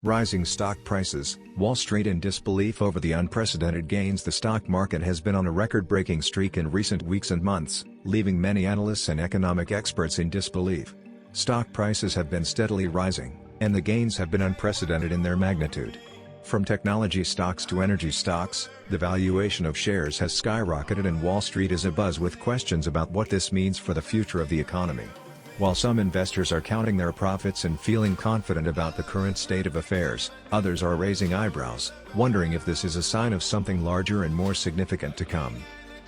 Rising stock prices, Wall Street in disbelief over the unprecedented gains. The stock market has been on a record-breaking streak in recent weeks and months, leaving many analysts and economic experts in disbelief. Stock prices have been steadily rising, and the gains have been unprecedented in their magnitude. From technology stocks to energy stocks, the valuation of shares has skyrocketed and Wall Street is abuzz with questions about what this means for the future of the economy. While some investors are counting their profits and feeling confident about the current state of affairs, others are raising eyebrows, wondering if this is a sign of something larger and more significant to come.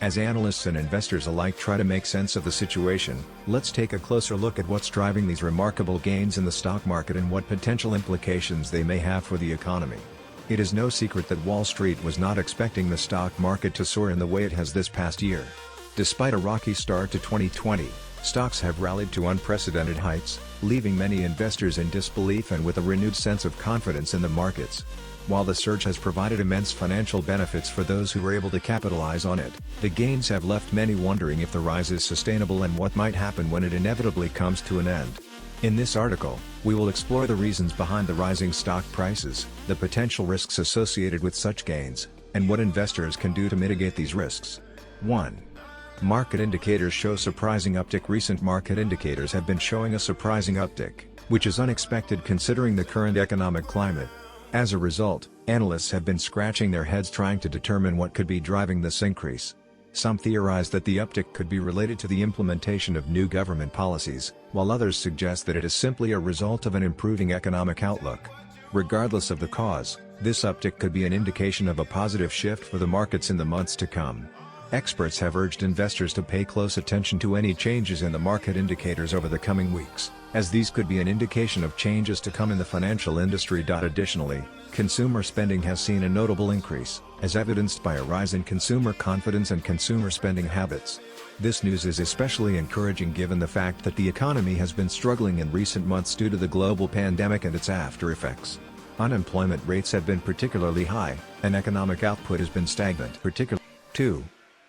As analysts and investors alike try to make sense of the situation, let's take a closer look at what's driving these remarkable gains in the stock market and what potential implications they may have for the economy. It is no secret that Wall Street was not expecting the stock market to soar in the way it has this past year. Despite a rocky start to 2020, stocks have rallied to unprecedented heights, leaving many investors in disbelief and with a renewed sense of confidence in the markets. While the surge has provided immense financial benefits for those who were able to capitalize on it, the gains have left many wondering if the rise is sustainable and what might happen when it inevitably comes to an end. In this article, we will explore the reasons behind the rising stock prices, the potential risks associated with such gains, and what investors can do to mitigate these risks. 1. Market indicators show surprising uptick. Recent market indicators have been showing a surprising uptick, which is unexpected considering the current economic climate. As a result, analysts have been scratching their heads trying to determine what could be driving this increase. Some theorize that the uptick could be related to the implementation of new government policies, while others suggest that it is simply a result of an improving economic outlook. Regardless of the cause, this uptick could be an indication of a positive shift for the markets in the months to come. Experts have urged investors to pay close attention to any changes in the market indicators over the coming weeks, as these could be an indication of changes to come in the financial industry. Additionally, consumer spending has seen a notable increase, as evidenced by a rise in consumer confidence and consumer spending habits. This news is especially encouraging given the fact that the economy has been struggling in recent months due to the global pandemic and its after-effects. Unemployment rates have been particularly high, and economic output has been stagnant. 2.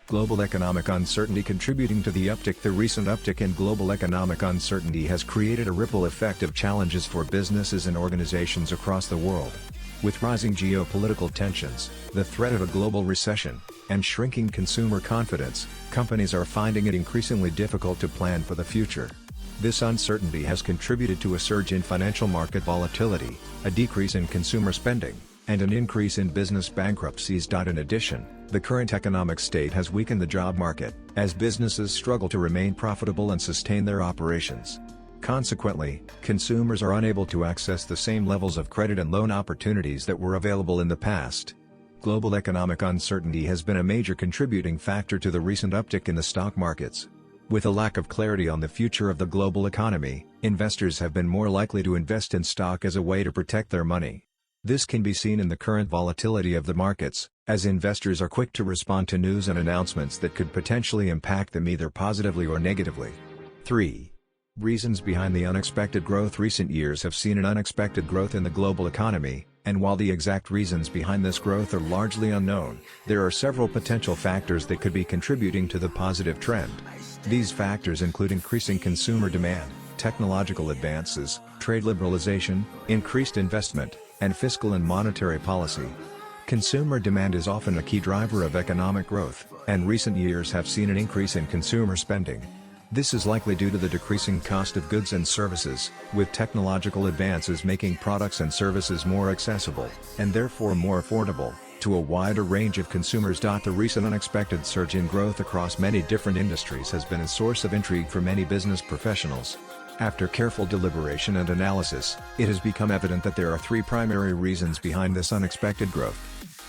Global economic uncertainty contributing to the uptick. The recent uptick in global economic uncertainty has created a ripple effect of challenges for businesses and organizations across the world. With rising geopolitical tensions, the threat of a global recession, and shrinking consumer confidence, companies are finding it increasingly difficult to plan for the future. This uncertainty has contributed to a surge in financial market volatility, a decrease in consumer spending, and an increase in business bankruptcies. In addition, the current economic state has weakened the job market, as businesses struggle to remain profitable and sustain their operations. Consequently, consumers are unable to access the same levels of credit and loan opportunities that were available in the past. Global economic uncertainty has been a major contributing factor to the recent uptick in the stock markets. With a lack of clarity on the future of the global economy, investors have been more likely to invest in stock as a way to protect their money. This can be seen in the current volatility of the markets, as investors are quick to respond to news and announcements that could potentially impact them either positively or negatively. 3. Reasons behind the unexpected growth. Recent years have seen an unexpected growth in the global economy, and while the exact reasons behind this growth are largely unknown, there are several potential factors that could be contributing to the positive trend. These factors include increasing consumer demand, technological advances, trade liberalization, increased investment, and fiscal and monetary policy. Consumer demand is often a key driver of economic growth, and recent years have seen an increase in consumer spending. This is likely due to the decreasing cost of goods and services, with technological advances making products and services more accessible, and therefore more affordable, to a wider range of consumers. The recent unexpected surge in growth across many different industries has been a source of intrigue for many business professionals. After careful deliberation and analysis, it has become evident that there are three primary reasons behind this unexpected growth.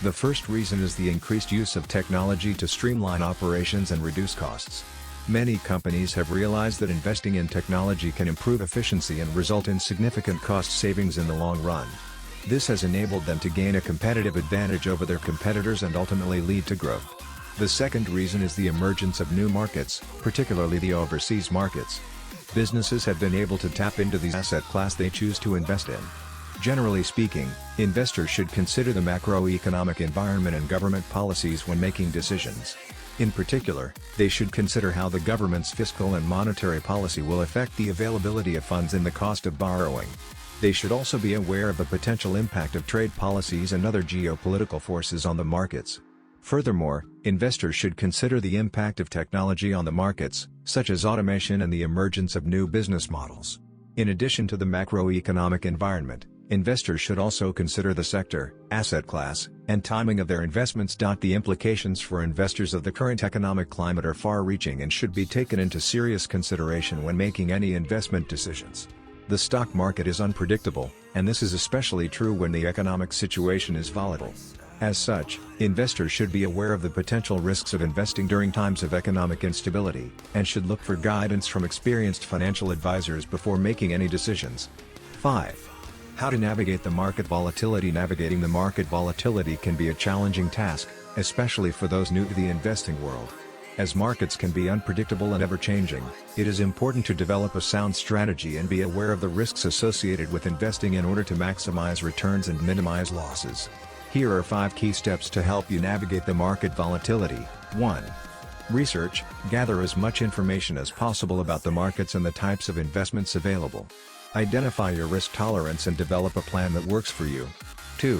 The first reason is the increased use of technology to streamline operations and reduce costs. Many companies have realized that investing in technology can improve efficiency and result in significant cost savings in the long run. This has enabled them to gain a competitive advantage over their competitors and ultimately lead to growth. The second reason is the emergence of new markets, particularly the overseas markets. Businesses have been able to tap into the asset class they choose to invest in. Generally speaking, investors should consider the macroeconomic environment and government policies when making decisions. In particular, they should consider how the government's fiscal and monetary policy will affect the availability of funds and the cost of borrowing. They should also be aware of the potential impact of trade policies and other geopolitical forces on the markets. Furthermore, investors should consider the impact of technology on the markets, such as automation and the emergence of new business models. In addition to the macroeconomic environment, investors should also consider the sector, asset class, and timing of their investments. The implications for investors of the current economic climate are far-reaching and should be taken into serious consideration when making any investment decisions. The stock market is unpredictable, and this is especially true when the economic situation is volatile. As such, investors should be aware of the potential risks of investing during times of economic instability, and should look for guidance from experienced financial advisors before making any decisions. 5. How to navigate the market volatility. Navigating the market volatility can be a challenging task, especially for those new to the investing world. As markets can be unpredictable and ever-changing, it is important to develop a sound strategy and be aware of the risks associated with investing in order to maximize returns and minimize losses. Here are 5 key steps to help you navigate the market volatility. 1. Research. Gather as much information as possible about the markets and the types of investments available. Identify your risk tolerance and develop a plan that works for you. 2.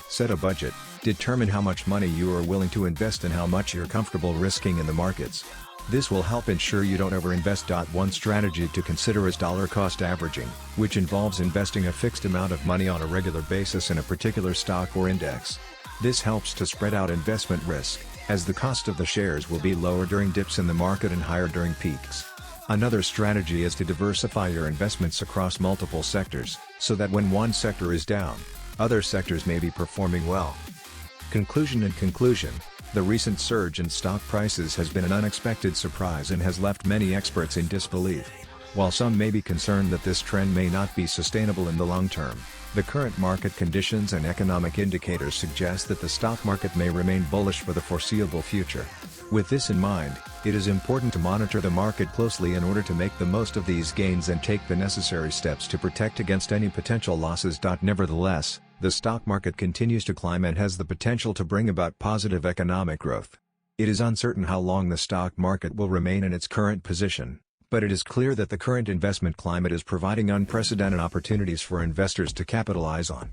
Set a budget. Determine how much money you are willing to invest and how much you're comfortable risking in the markets. This will help ensure you don't overinvest. One strategy to consider is dollar cost averaging, which involves investing a fixed amount of money on a regular basis in a particular stock or index. This helps to spread out investment risk, as the cost of the shares will be lower during dips in the market and higher during peaks. Another strategy is to diversify your investments across multiple sectors, so that when one sector is down, other sectors may be performing well. Conclusion. The recent surge in stock prices has been an unexpected surprise and has left many experts in disbelief. While some may be concerned that this trend may not be sustainable in the long term, the current market conditions and economic indicators suggest that the stock market may remain bullish for the foreseeable future. With this in mind, it is important to monitor the market closely in order to make the most of these gains and take the necessary steps to protect against any potential losses. Nevertheless, the stock market continues to climb and has the potential to bring about positive economic growth. It is uncertain how long the stock market will remain in its current position, but it is clear that the current investment climate is providing unprecedented opportunities for investors to capitalize on.